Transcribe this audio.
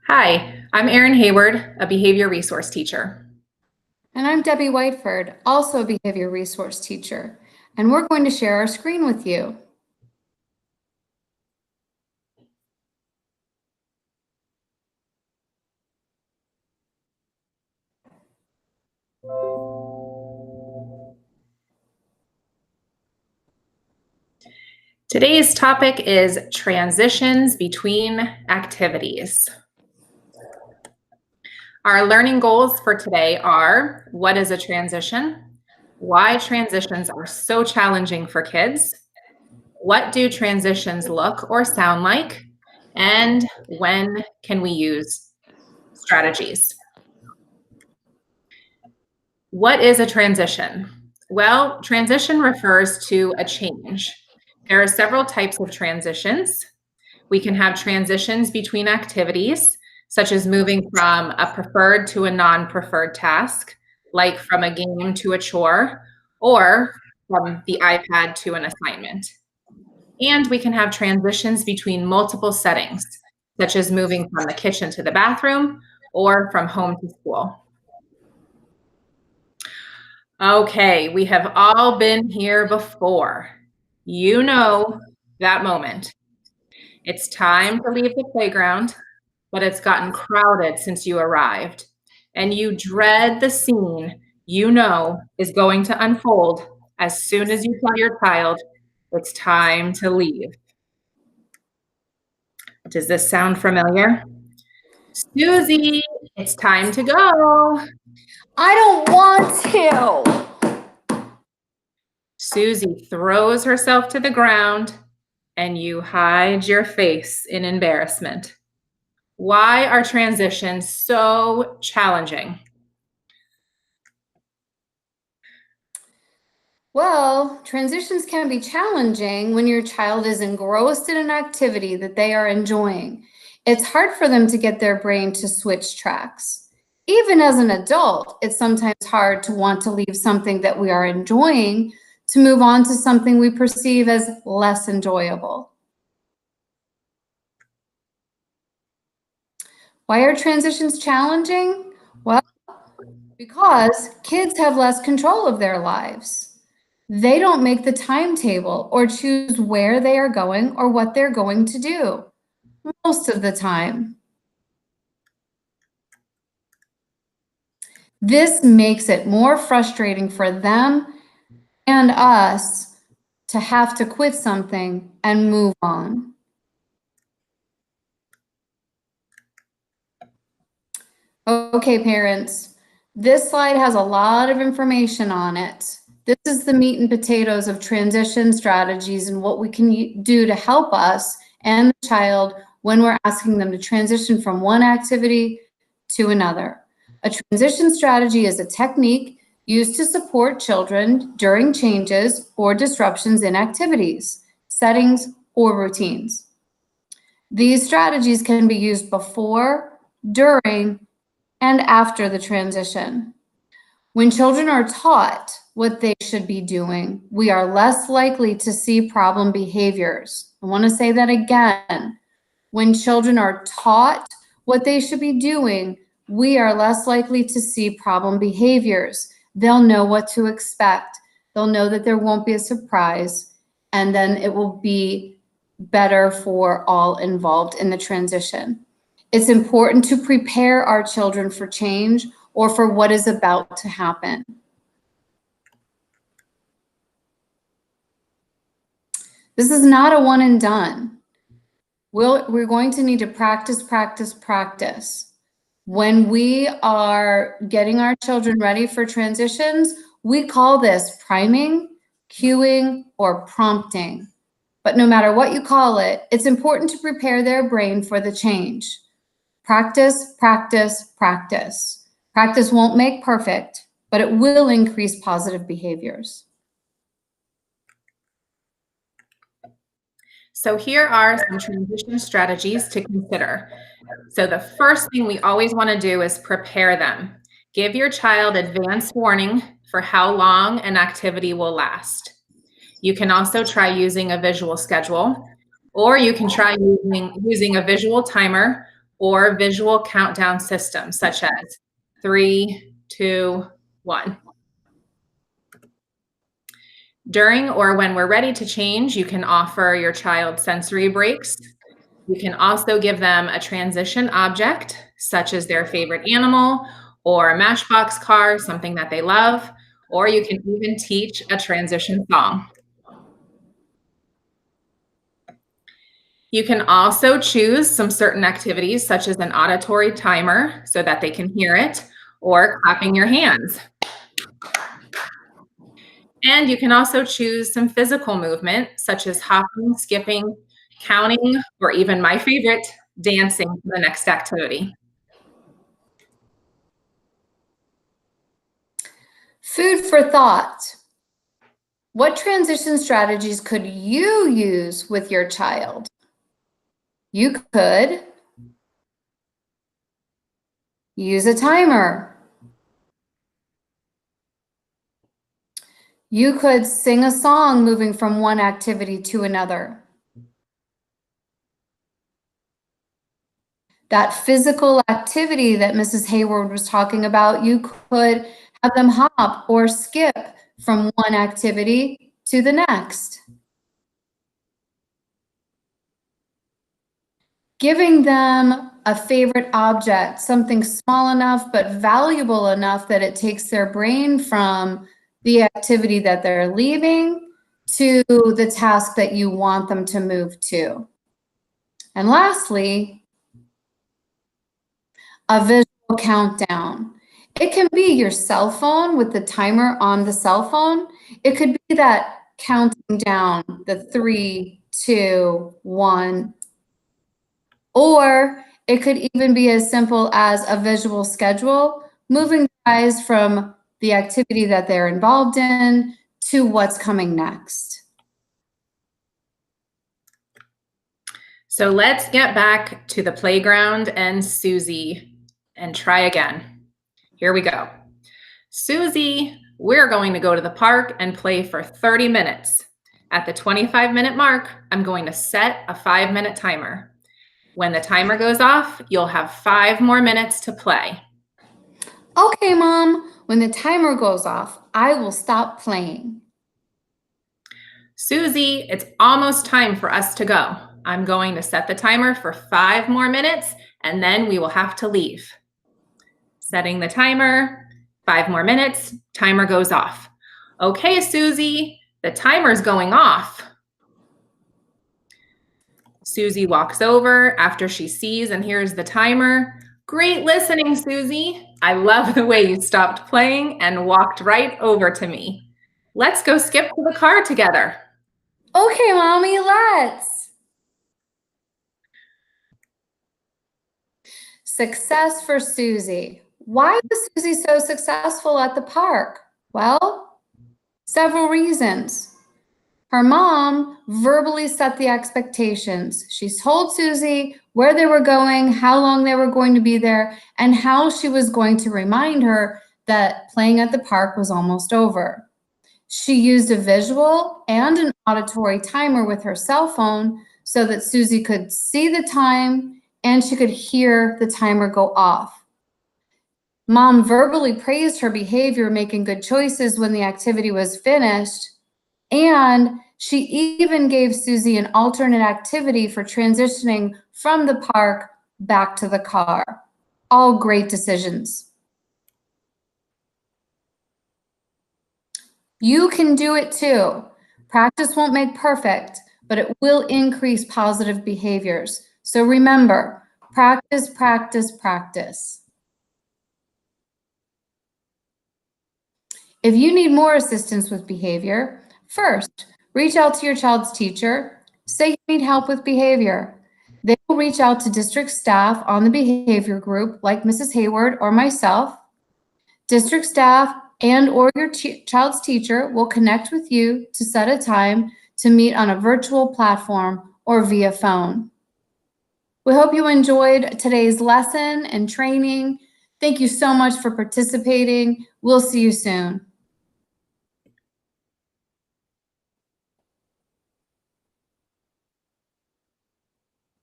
Hi, I'm Erin Hayward, a behavior resource teacher. And I'm Debbie Whiteford, also a behavior resource teacher, and we're going to share our screen with you. Today's topic is transitions between activities. Our learning goals for today are: what is a transition? Why transitions are so challenging for kids? What do transitions look or sound like? And when can we use strategies? What is a transition? Well, transition refers to a change. There are several types of transitions. We can have transitions between activities, such as moving from a preferred to a non-preferred task, like from a game to a chore, or from the iPad to an assignment. And we can have transitions between multiple settings, such as moving from the kitchen to the bathroom or from home to school. Okay, we have all been here before. You know that moment. It's time to leave the playground, but it's gotten crowded since you arrived, and you dread the scene you know is going to unfold as soon as you tell your child it's time to leave. Does this sound familiar? Susie, it's time to go. I don't want to. Susie throws herself to the ground, and you hide your face in embarrassment. Why are transitions so challenging? Well, transitions can be challenging when your child is engrossed in an activity that they are enjoying. It's hard for them to get their brain to switch tracks. Even as an adult, it's sometimes hard to want to leave something that we are enjoying to move on to something we perceive as less enjoyable. Why are transitions challenging? Well, because kids have less control of their lives. They don't make the timetable or choose where they are going or what they're going to do most of the time. This makes it more frustrating for them and us to have to quit something and move on. Okay, parents, this slide has a lot of information on it. This is the meat and potatoes of transition strategies and what we can do to help us and the child when we're asking them to transition from one activity to another. A transition strategy is a technique used to support children during changes or disruptions in activities, settings, or routines. These strategies can be used before, during, and after the transition. When children are taught what they should be doing, we are less likely to see problem behaviors. I want to say that again. When children are taught what they should be doing, we are less likely to see problem behaviors. They'll know what to expect. They'll know that there won't be a surprise, and then it will be better for all involved in the transition. It's important to prepare our children for change or for what is about to happen. This is not a one and done. We're going to need to practice, practice, practice. When we are getting our children ready for transitions, we call this priming, cueing, or prompting. But no matter what you call it, it's important to prepare their brain for the change. Practice, practice, practice. Practice won't make perfect, but it will increase positive behaviors. So here are some transition strategies to consider. So the first thing we always want to do is prepare them. Give your child advance warning for how long an activity will last. You can also try using a visual schedule, or you can try using a visual timer or visual countdown systems such as 3, 2, 1. During or when we're ready to change, you can offer your child sensory breaks. You can also give them a transition object, such as their favorite animal or a Matchbox car, something that they love, or you can even teach a transition song. You can also choose some certain activities, such as an auditory timer, so that they can hear it, or clapping your hands. And you can also choose some physical movement, such as hopping, skipping, counting, or even my favorite, dancing for the next activity. Food for thought. What transition strategies could you use with your child? You could use a timer. You could sing a song moving from one activity to another. That physical activity that Mrs. Hayward was talking about, you could have them hop or skip from one activity to the next. Giving them a favorite object, something small enough but valuable enough that it takes their brain from the activity that they're leaving to the task that you want them to move to. And lastly, a visual countdown. It can be your cell phone with the timer on the cell phone. It could be that counting down, the 3, 2, 1. Or it could even be as simple as a visual schedule, moving the eyes from the activity that they're involved in to what's coming next. So let's get back to the playground and Susie and try again. Here we go. Susie, we're going to go to the park and play for 30 minutes. At the 25-minute mark, I'm going to set a 5-minute timer. When the timer goes off, you'll have 5 more minutes to play. Okay, Mom, when the timer goes off, I will stop playing. Susie, it's almost time for us to go. I'm going to set the timer for 5 more minutes, and then we will have to leave. Setting the timer, 5 more minutes, timer goes off. Okay, Susie, the timer's going off. Susie walks over after she sees and hears the timer. Great listening, Susie. I love the way you stopped playing and walked right over to me. Let's go skip to the car together. Okay, Mommy, let's. Success for Susie. Why was Susie so successful at the park? Well, several reasons. Her mom verbally set the expectations. She told Susie where they were going, how long they were going to be there, and how she was going to remind her that playing at the park was almost over. She used a visual and an auditory timer with her cell phone so that Susie could see the time and she could hear the timer go off. Mom verbally praised her behavior, making good choices when the activity was finished, and she even gave Susie an alternate activity for transitioning from the park back to the car. All great decisions. You can do it too. Practice won't make perfect, but it will increase positive behaviors. So remember, practice, practice, practice. If you need more assistance with behavior, first, reach out to your child's teacher. Say you need help with behavior. They will reach out to district staff on the behavior group, like Mrs. Hayward or myself. District staff and or your child's teacher will connect with you to set a time to meet on a virtual platform or via phone. We hope you enjoyed today's lesson and training. Thank you so much for participating. We'll see you soon.